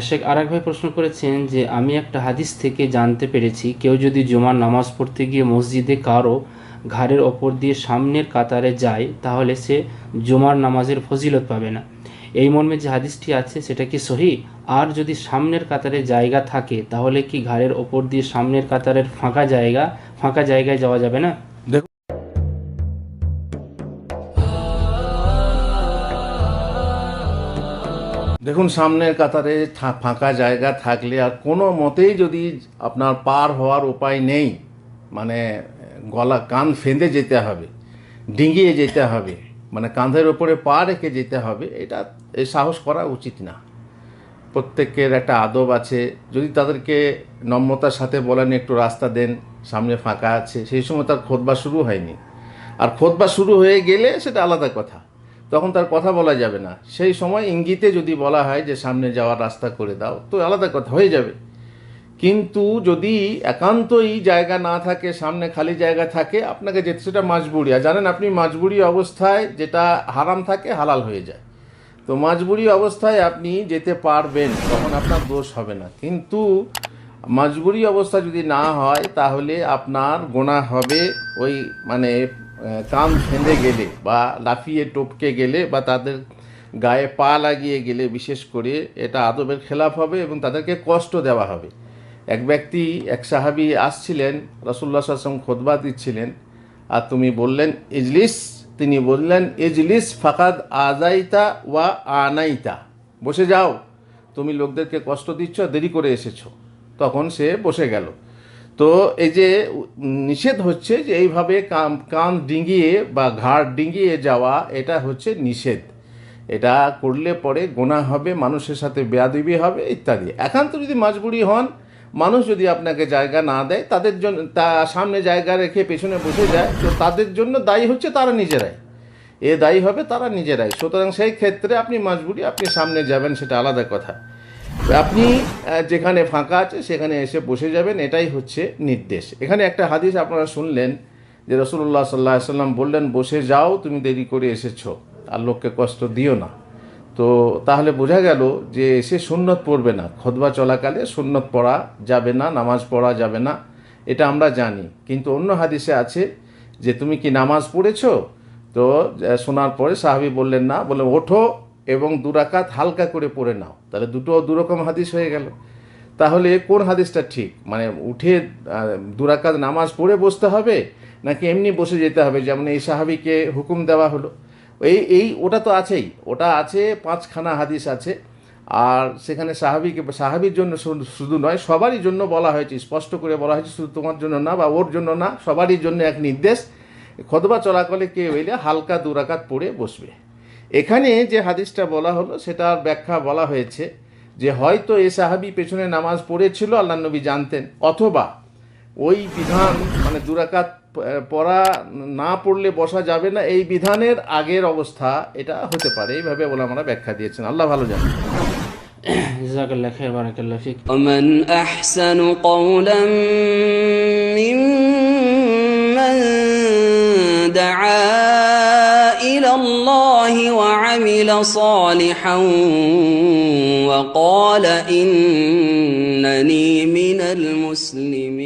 শেখ আরেক ভাই প্রশ্ন করেছেন যে আমি একটা হাদিস থেকে জানতে পেরেছি কেউ যদি জুমার নামাজ পড়তে গিয়ে মসজিদে কারো ঘাড়ের ওপর দিয়ে সামনের কাতারে যায় তাহলে সে জুমার নামাজের ফজিলত পাবে না। এই মর্মে যে হাদিসটি আছে সেটা কি সহিহ? আর যদি সামনের কাতারে জায়গা থাকে তাহলে কি ঘাড়ের ওপর দিয়ে সামনের কাতারের ফাঁকা জায়গায় যাওয়া যাবে না? দেখুন দেখুন সামনের কাতারে ফাঁকা জায়গা থাকলে আর কোনো মতেই যদি আপনার পার হওয়ার উপায় নেই, মানে গলা কান ফেঁদে যেতে হবে, ডিঙিয়ে যেতে হবে, মানে কাঁধের ওপরে পা রেখে যেতে হবে, এটা এই সাহস করা উচিত না। প্রত্যেকের একটা আদব আছে। যদি তাদেরকে নম্রতার সাথে বলেন একটু রাস্তা দেন, সামনে ফাঁকা আছে, সেই সময় তার খুতবা শুরু হয়নি। আর খুতবা শুরু হয়ে গেলে সেটা আলাদা কথা, তখন তার কথা বলা যাবে না। সেই সময় ইঙ্গিতে যদি বলা হয় যে সামনে যাওয়ার রাস্তা করে দাও, তো আলাদা কথা হয়ে যাবে। কিন্তু যদি একান্তই জায়গা না থাকে, সামনে খালি জায়গা থাকে, আপনাকে যেতে, সেটা মাজবুরি। আর জানেন আপনি মাজবুরি অবস্থায় যেটা হারাম থাকে হালাল হয়ে যায়। তো মাজবুরি অবস্থায় আপনি যেতে পারবেন, তখন আপনার দোষ হবে না। কিন্তু মাজবুরি অবস্থা যদি না হয় তাহলে আপনার গুনাহ হবে। ওই মানে কান ফেঁদে গেলে বা লাফিয়ে টপকে গেলে বা তাদের গায়ে পা লাগিয়ে গেলে, বিশেষ করে এটা আদবের খেলাফ হবে এবং তাদেরকে কষ্ট দেওয়া হবে। এক সাহাবী আসছিলেন, রাসূলুল্লাহ সাল্লাল্লাহু আলাইহি ওয়াসাল্লাম খুতবা দিচ্ছিলেন, আর তুমি বললেন ইজলিস, তিনি বললেন ইজলিস ফাকাদ আজাইতা ওয়া আনাইতা, বসে যাও, তুমি লোকদেরকে কষ্ট দিচ্ছ, দেরি করে এসেছো। তখন সে বসে গেল। তো এই যে নিষেধ হচ্ছে যে এইভাবে কান ডিঙিয়ে বা ঘাড় ডিঙিয়ে যাওয়া, এটা হচ্ছে নিষেধ। এটা করলে পরে গুনাহ হবে, মানুষের সাথে বেয়াদবি হবে ইত্যাদি। একান্ত যদি মাজবুরি হন, মানুষ যদি আপনাকে জায়গা না দেয়, তাদের জন্য সামনে জায়গা রেখে পেছনে বসে যায়, তো তাদের জন্য দায়ী হচ্ছে তারা নিজেরাই, দায়ী হবে তারা নিজেরাই। সুতরাং সেই ক্ষেত্রে আপনি মাজবুরি, আপনি সামনে যাবেন, সেটা আলাদা কথা। আপনি যেখানে ফাঁকা আছে সেখানে এসে বসে যাবেন, এটাই হচ্ছে নির্দেশ। এখানে একটা হাদিস আপনারা শুনলেন যে রাসূলুল্লাহ সাল্লাল্লাহু আলাইহি ওয়াসাল্লাম বললেন, বসে যাও, তুমি দেরি করে এসেছো, আর লোককে কষ্ট দিও না। তো তাহলে বোঝা গেল যে সে সুন্নত পড়বে না, খুতবা চলাকালে সুন্নত পড়া যাবে না, নামাজ পড়া যাবে না, এটা আমরা জানি। কিন্তু অন্য হাদিসে আছে যে তুমি কি নামাজ পড়েছো? তো শোনার পরে সাহাবী বললেন না, বলে ওঠো এবং 2 রাকাত হালকা করে পড়ে নাও। তাহলে দুটো রকম হাদিস হয়ে গেল। তাহলে কোন হাদিসটা ঠিক? মানে উঠে 2 রাকাত নামাজ পড়ে বসতে হবে, নাকি এমনি বসে যেতে হবে, যেমন এই সাহাবীকে হুকুম দেওয়া হলো? ওটা তো আছেই, ওটা আছে, 5খানা হাদিস আছে। আর সেখানে সাহাবীর জন্য শুধু নয়, সবারই জন্য বলা হয়েছে, স্পষ্ট করে বলা হয়েছে, শুধু তোমার জন্য না বা ওর জন্য না, সবারই জন্য এক নির্দেশ। খুতবা চলাকালে কেউ এলে হালকা 2 রাকাত পড়ে বসবে। এখানে যে হাদিসটা বলা হলো সেটার ব্যাখ্যা বলা হয়েছে যে হয়তো এই সাহাবী পেছনে নামাজ পড়েছিল, আল্লাহ নবী জানতেন, অথবা ওই বিধান, মানে 2 রাকাত পড়া না পড়লে বসা যাবে না, এই বিধানের আগের অবস্থা এটা হতে পারে। এইভাবে ওলামারা ব্যাখ্যা দিয়েছেন, আল্লাহ ভালো জানেন। জাযাকাল্লাহ খাইর, বারাকাল্লাহ ফিক। ومن أحسن قولا ممن دعا إلى الله وعمل صالحا وقال إنني من المسلمين